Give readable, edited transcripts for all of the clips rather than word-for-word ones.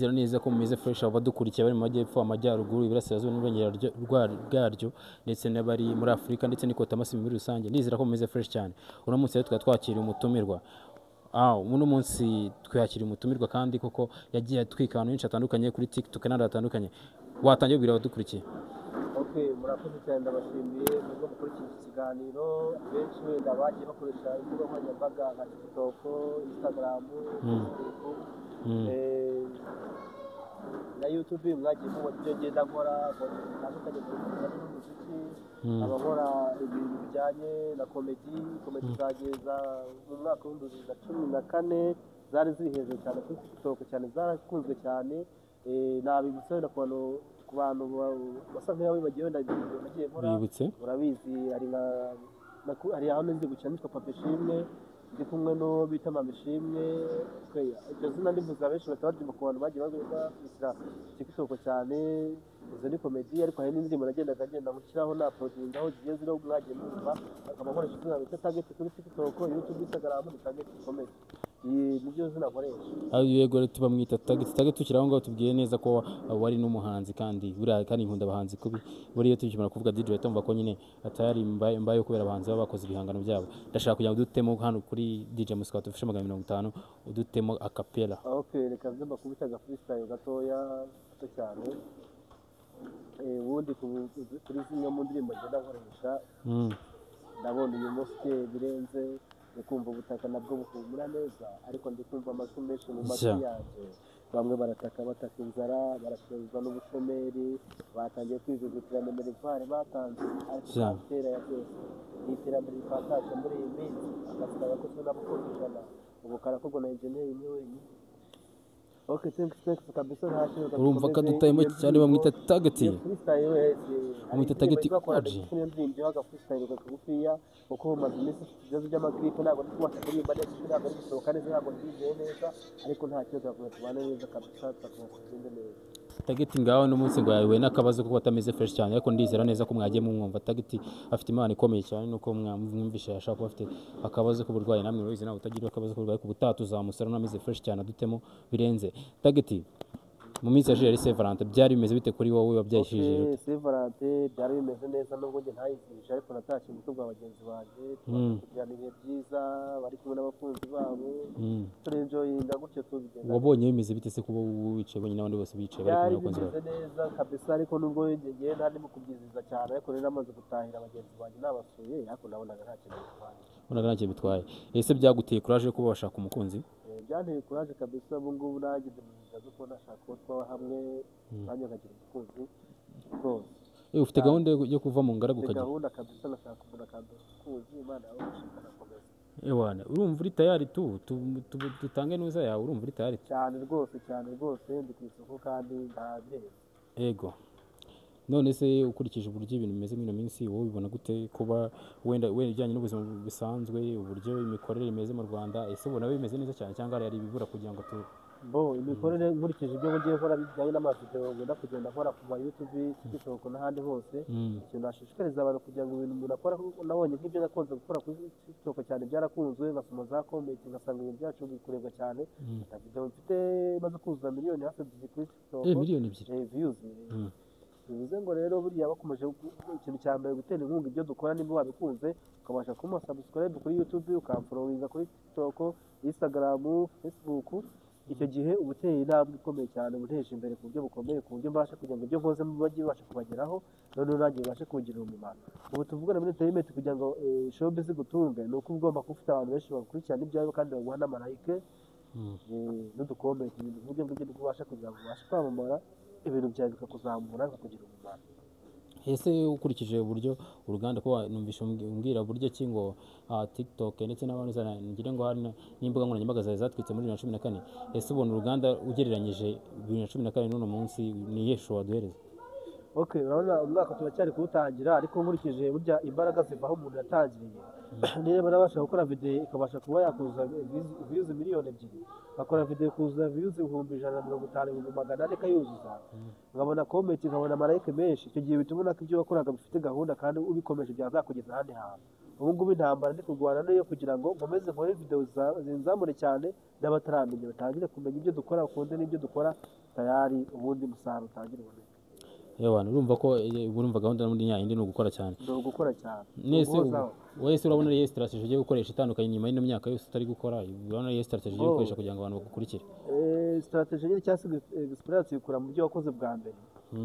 Zero neza ko mumeze fresh abadukurikiye bari mu majyepfo amajyaruguru iburasirazuba n'uburengero bwaryo ndetse n'abari muri Afurika ndetse n'ikota masimi muri rusange ndizera ko mumeze fresh cyane uno munsi rero twakiriye umutumirwa uno munsi twakiriye umutumirwa kandi koko yagiye atwika ahantu henshi atandukanye kuri TikTok n'ahandi hatandukanye watangiye kubwira abadukurikiye. Murakoze cyane ndabashimiye nubwo mukurikira iki kiganiro benshi wenda bagiye bakoresha imbuga nkoranyambaga nka TikTok, Instagram, Facebook na YouTube mwagiye mubona ibyo ngenda nkora bitandukanye n'umuziki abakora ibintu bijyanye na komedi zageza mu mwaka wa 2014 zari ziri hejuru cyane kuri TikTok cyane zarakunzwe cyane nabibutsa wenda ku bantu basa nk'aho bibagiwe wenda nagiye nkora urabizi hari aho nzi gukina nitwa Papa Shimwe ndi kumwe no bita Mama Shimwe iryo zina ndivuza benshi batabaryumva ku bantu bagiye babishyira TikTok cyane izo ni komedi ariko hari n'indirimbo nagendaga ngenda gushyiraho na produce aho zigiye ziriho mwagiye mwumva akaba nkoresha izina bita Target kuri TikTok, YouTube, Instagram ni Target Comedy nibyo zina nkoresha. Yego tubamwita Target tukiraho ngo tubwiye neza ko wari n'umuhanzi kandi buriya kandi nkunda abahanzi kubi buriya tujimara kuvuga DJ tumva ko nyine atari mbaye kubera abahanzi baba bakoze ibihangano byabo ndashaka kugira ngo dutemo hano kuri DJ Musika tufishe 50 udutemo acapella. Reka nzemba kubita freestyle gatoya cyane ubundi kuri zimwe mu ndirimbo ngenda nkoresha ndabona uyu munsi birenze kumva ubutaka nabwo buhumura neza ariko ndi kumva amajwi menshi mu matwi yanjye bamwe barataka bataka inzara barashozwa n'ubushomeri batangiye kwivugutira minerivare batanze ariko kera ya byose iterambere rikataje muri iyi minsi akazi gakozwe n'abakozi ijana ubu karakorwa na engineer imwe wenyine. Thanks kabisa ntacyo urumva ko dutayemo cyane bamwita Target bamwita Target oji n'indirimbo yaga freestyle gakufiya uko maze iminsi ikibazo by'amagripe ntabwo ndi kubasha kuririmba neza ntabwo ndi gusohoka neza ntabwo ndizeye neza ariko nta kibazo tubane neza kabisa tugende neza. Target ngaho n'umunsi ngo yawe n'akabazo kuko atameze fresh cyane ariko ndizera neza ko mwagiye mumwumva Target afite imana ikomeye cyane nuko mwumvisha yashaka kuba afite akabazo k'uburwayi namwe urizi nawe utagira akabazo k'uburwayi ku butatu uzamusara n'ameze fresh cyane adutemo birenze. Target mu minsi yashize Saint Valentin byari bimeze bite kuri wowe wabyashije? Saint Valentin byari bimeze neza nubwo njye ntayizije ariko natashye mu bwa bagenzi banjye tujyana ibihe byiza bari kumwe n'abakunzi babo turenjoyinga gutyo tubigenda. Wabonye bimeze bite se kuba wicaye bonyine n'abandi bose bicaye bari kumwe n'abakunzi babo? Byari neza kabisa ariko nubwo njye ntari mu kubyiziza cyane ariko rero namaze gutahira abagenzi banjye nabasuye ariko nabonaga nta kintu bitwaye. Ubonaga nta kintu bitwaye. Ese byaguteye courage kuba washaka umukunzi? Byanteye courage kabisa ubu ngubu nanjye ndumva ko nashaka ko twaba hamwe nanjye nkagira umukunzi rwose. Ufite gahunda yo kuva mu ngaragu ukajya? Gahunda kabisa nashaka kubona kandi umukunzi Imana yawe ishikana komeza. Ewana urumva uri tayari dutange nuza yawe urumva uri tayari? Cyane rwose ndi ku isoko kandi ndabireba. Yego. None se ukurikije uburyo ibintu bimeze muri minsi wowe bibona gute kuba wenda ijyanye n'ubuzima bisanzwe uburyo imikorere imeze mu Rwanda ese ubona bimeze neza cyane cyangwa ari ibibura kugira ngo imikorere nkurikije ibyo ngiye nkora bijyanye n'amavideo ngenda kugenda nkora ku YouTube, TikTok n'ahandi hose ikintu nashishikariza abantu kugira ngo ibintu umuntu akora nabonye nk'ibyo nakunze gukora kuri TikTok cyane byarakunzwe ngasoma za comment ngasanga ibintu byacu bikurebwa cyane video mfite maze kuzuza miliyoni hafi kuri TikTok miliyoni 2 views bivuze ngo rero buriya bakomeje ikintu cya mbere gutera inkunga ibyo dukora niba wabikunze ukabasha kuma subscribe kuri YouTube ukamfollowinga kuri TikTok, Instagram, Facebook icyo gihe ubuteye intambwe ikomeye cyane ubuteje imbere ku buryo bukomeye ku buryo mbasha kugira ngo ibyo nkoze bajye babasha kubageraho none nanjye babashe kubigirira umumaro. Ubu tuvugana muri entertainment kugira ngo showbiz igutunge ni uko ugomba kuba ufite abantu benshi bakurikirana ibyawe kandi baguha n'amarayike n'udukomenti ibintu uburyo ngibyo ubasha kugira ngo ubashe kwamamara ibintu byawe bikakuzamura bikakugira umumaro. Ese ukurikije uburyo uruganda ko numvisha umbwira buryo ki ngo TikTok ndetse n'abandi ngire ngo hari n'imbuga nkoranyambaga zatwitse muri 2014 ese ubona uruganda ugereranyije 2014 n'uno munsi ni yesho waduhereza? Urabona umwaka turacyari kuwutangira ariko nkurikije burya imbaraga zivaho umuntu yatangiriye niba nabasha gukora video ikabasha kuba yakuza views miliyoni 2 bakora video kuza views 150,000 kayuzuza ngabona comment nkabona marayike menshi icyo gihe bituma ko ibyo wakoraga bifite gahunda kandi ubikomeje byazakugeza ahandi hantu ubu ngubu intambara ndi kurwana niyo kugira ngo nkomeze nkore video zinzamure cyane n'abataramenya batangire kumenya ibyo dukora bakunze n'ibyo dukora tayari ubundi musaruro utangire uboneke. yewe urumva ko urumva gahunda n'undi nyayindi ni ugukora cyane ni ugukora cyane nese wese urabona iyo strategy ugiye gukoresha itandukanye nyuma y'ino myaka yose utari gukora urabona iyo strategy ugiye gukoresha kugira ngo abantu bagukurikire strategy nyine cyangwa se experience ikura mu byo wakoze bwa mbere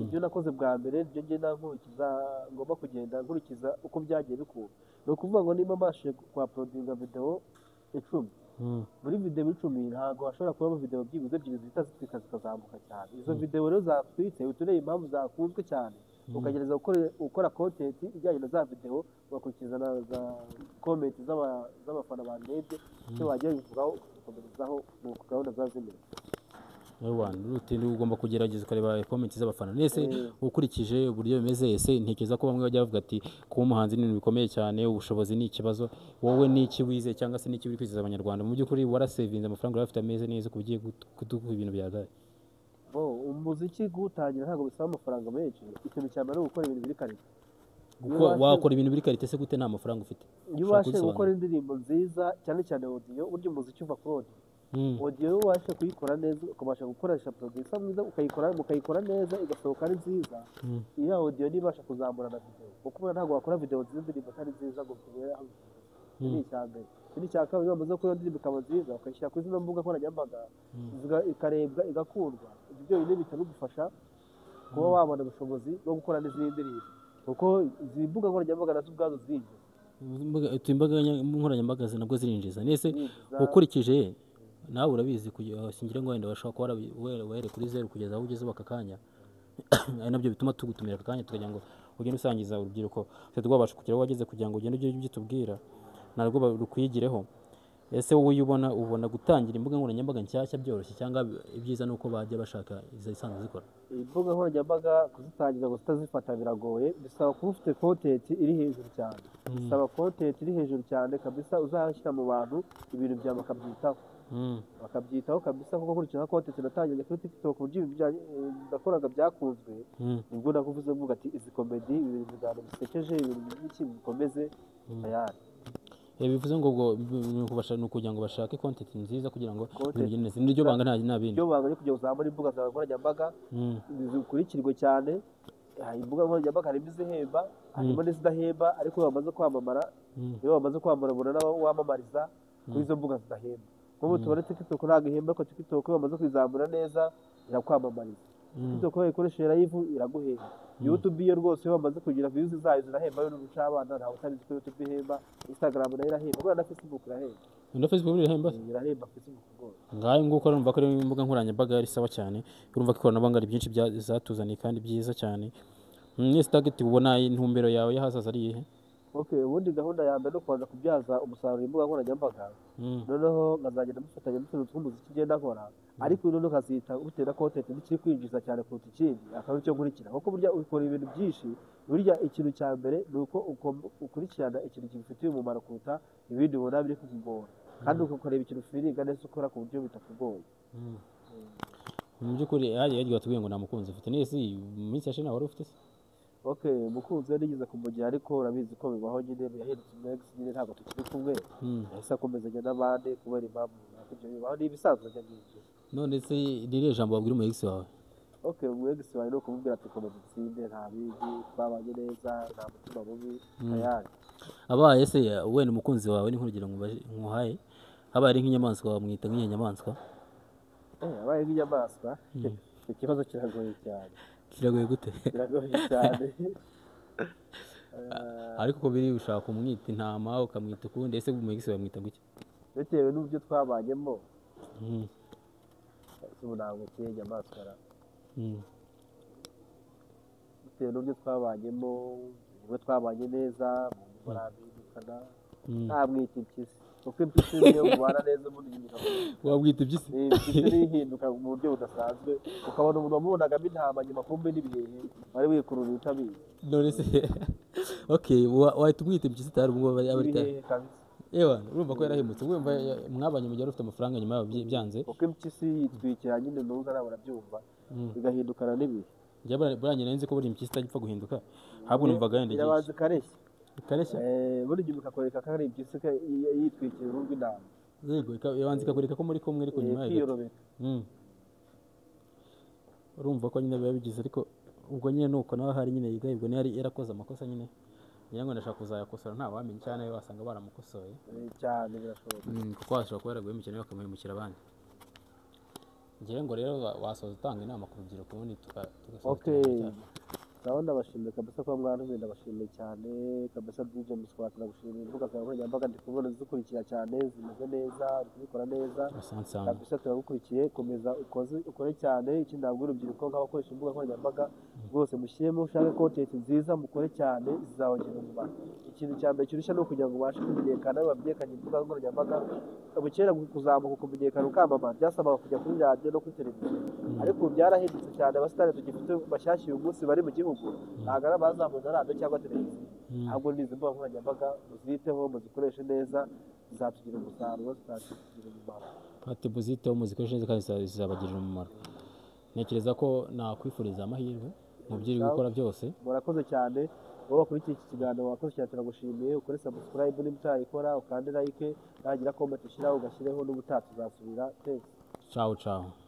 ibyo nakoze bwa mbere byo ngenda nkurikiza ngomba kugenda nkurikiza uko byagiye bikura ni ukuvuga ngo niba mbashije kwa uploadinga video 10 muri video 10 ntabwo hashobora kuba video byibuze ebyiri zihita zitwika zikazamuka cyane izo video rero zatwitse utureye impamvu zakunzwe cyane ukagereza gukora content ijyanye na za video ugakurikiza na za comment z'abafana bandebye icyo wagiye bivugaho ukomerezaho mu gahunda zazimira. Rutindi ugomba kugerageza ukareba comment z'abafana nese ukurikije uburyo bimeze ese ntekeza ko bamwe bajya bavuga ati kuba umuhanzi ni ibintu bikomeye cyane ubushobozi ni ikibazo wowe ni iki wize cyangwa se ni iki uri kwizeza abanyarwanda mu by'ukuri warasevinze amafaranga urafite ameze neza ko ugiye kuduha ibintu byagaye umuziki gutangira ntabwo bisaba amafaranga menshi ikintu cyane ari gukora ibintu biri karite wakora ibintu biri karite se gute nta mafaranga ufite iyo ubashe gukora indirimbo nziza cyane cyane audio burya umuziki uva kuri audio iyo ubashe kuyikora neza ukabasha gukoresha producer mwiza ukayikora neza igasohoka ari nziza iyo audio nibasha kuzamura na video kuko ntabwo wakora video nziza indirimbo atari nziza ngo tubere aho ni icyambere ikindi cya kabiri bamaze ko iyo ndirimbo ikaba nziza ukayishyira kuri zino mbuga nkoranyambaga ikarebwa igakundwa ibyo byonyine bitagufasha kuba wabona ubushobozi bwo gukora n'izindi ndirimbo kuko izi mbuga nkoranyambaga nazo ubwazo zirinjiza imbuga nkoranyambaga nabwo zirinjiza nese ukurikije nawe urabizi singira ngo wenda bashobora kuba were kuri 0 kugeza aho ugeze baka kanya ari nabyo bituma tugutumira akanya tukagira ngo ugende usangiza urubyiruko twabasha kugira wageze kugira ngo ugende ugire ibyo tubwira narwo rukwigireho ese wowe ubona gutangira imbuga nkoranyambaga nshyashya byoroshye cyangwa ibyiza nuko bajya bashaka izisanzwe zikora imbuga nkoranyambaga kuzitangiza ngo zitazifata biragoye bisaba kuba ufite content iri hejuru cyane bisaba content iri hejuru cyane kabisa uzashyira mu bantu ibintu bya bakabyitaho kabisa kuko kurikira content natangiye kuri TikTok uburyo ndakoraga byakunzwe nibwo nakuvuze mvuga ati izi comedy ibintu biganiro bisekeje ibintu by'iki bikomeze tayari bivuze ngo ni ukugira ngo bashake content nziza kugira ngo bigende neza niryo banga nta bindi ryo banga kugira uzamura imbuga zawe nkoranyambaga zikurikirwe cyane imbuga nkoranyambaga harimo izihemba harimo n'izidahemba ariko bamaze kwamamara iyo bamaze kwamamara nabo wamamariza kuri izo mbuga zidahemba nk'ubu tubona TikTok ntabwo ihemba ko TikTok bamaze kwizamura neza irakwamamariza TikTok ikoresheje live iraguhemba YouTube yo rwose iyo bamaze kugira views zayo zirahemba yo n'ubuca abana ntawe utabizi ko YouTube ihemba Instagram nayo irahemba kubera na Facebook irahemba na Facebook irahemba Facebook rwose ngaho nguko urumva ko ari imbuga nkoranyambaga ari sawa cyane urumva ko ikoranabuhanga ari byinshi zatuzaniye kandi byiza cyane nese target ubona intumbero yawe y'ahazaza ari ihe ubundi gahunda ya mbere no kubanza kubyaza umusaruro imbuga nkoranyambaga noneho nkazagenda mufatanya n'utuntu tw'umuziki ugenda nkora ariko noneho nkazita bitewe na content n'ikiri kwinjiza cyane kuruta ikindi akaba icyo nkurikira kuko burya ukora ibintu byinshi burya ikintu cya mbere ni uko ukurikirana ikintu kigufitiye umumaro kuruta ibindi ubona biri kukugora kandi ukakoreba ikintu ufiringa neza ukora ku buryo bitakugoye mu by'ukuri yagiye atubwiye ngo nta mukunzi ufite nese mu minsi yashize wari ufite se umukunzi we nigeze kumugira ariko urabizi ko bibaho nyine yahindutse umu-ex nyine ntabwo tukiri kumwe yahise akomezanya n'abandi kubera impamvu ibyo bibaho ni ibisanzwe nyabyo none se ririya jambo wabwira umu-ex wawe umu-ex wawe ni ukumubwira ati komeza utsinde nta bibi twabanye neza nta mutima mubi tayari abaye se wenda umukunzi wawe ni nk'urugero nkuhaye abaye ari nk'inyamaswa wamwita nk'iyo nyamaswa abaye nk'inyamaswa ikibazo kiragoye cyane kiragoye gute kiragoye cyane ariko ko biri ushaka kumwita intama ukamwita ukundi ese umugisi bamwita guke bitewe n'uburyo twabanyemo ubu ntabwo kiye inyamaswa bitewe n'uburyo twabanyemo ubwo twabanye neza barabindukana ntamwita impyisi kuko impyisi niyo mubana neza ubundi yihinduka wabwita impyisi impyisi nihinduka mu buryo budasanzwe ukabona umuntu wamubonagamo intama nyuma kumbe n'ibihehe wari wikurura utabizi none se wahita umwita impyisi itari ubwo ibihehe kabisa yewe urumva ko yarahemutse wumva mwabanye mu gihe ufite amafaranga nyuma yawe byanze kuko impyisi yitwikira nyine n'uza nawe urabyumva bigahindukana n'ibihe burangira nzi ko buri impyisi itagipfa guhinduka ahubwo numvaga yenda irabanza ikareshya ikareshya buri gihe bikakwereka ko ari impyisi yitwikira uruhu rw'intama, yego ibanza ikakwereka ko muri kumwe ariko nyuma yayo gato. ikiyorobeka. urumva ko nyine biba bigize, ariko ubwo nyine nuko nawe hari nyine yiga, ubwo niyo yari yarakoze amakosa nyine, ngira ngo ndashaka kuzayakosora, nta wamenya cyane wasanga baramukosoye cyane birashoboka. kuko washobora kuba yaraguye imikino bakamuhemukira abandi. ngira ngo rero wasoza utanga inama ku rubyiruko ubundi Okay, ndabona ndabashimiye kabisa kuba mwantumiye, ndabashimiye cyane kabisa. DJ Muswat ndagushimiye, imbuga zawe nkoranyambaga ndi kubona zikurikira cyane, zimeze neza, uri kubikora neza kabisa, turagukurikiye. Komeza ukore cyane. Ikindi nabwira urubyiruko nk'abakoresha imbuga nkoranyambaga, rwose mushyiremo, ushake content nziza, mukore cyane, zizabagirira umumaro. Ikintu cya mbere kirushya ni ukugira ngo ubashe kumenyekana, bamenyekanye imbuga nkoranyambaga. Kera kuzamuka kumenyekana ukamamara byasabaga kujya kuri radiyo no kuri televiziyo, ariko ubu byarahindutse cyane. Abasitari tugifite bashyashya uyu munsi bari mu gihugu ntabwo ari abazamuwe na radiyo cyangwa televiziyo, ahubwo ni izi mbuga nkoranyambaga. Muziteho, muzikoreshe neza, zizatugirira umusaruro, zizatugirira umumaro. Ati muziteho, muzikoreshe neza kandi zizabagirira umumaro. Ntekereza ko nakwifuriza amahirwe mu byo uri gukora byose. Murakoze cyane wowe wakurikiye iki kiganiro, wakoze cyane, turagushimiye. Ukore subscribe niba utarayikora, ukande like, nagira comment ushyiraho, ugashyireho n'ubutaha tuzasubira. Thanks. Ciao ciao.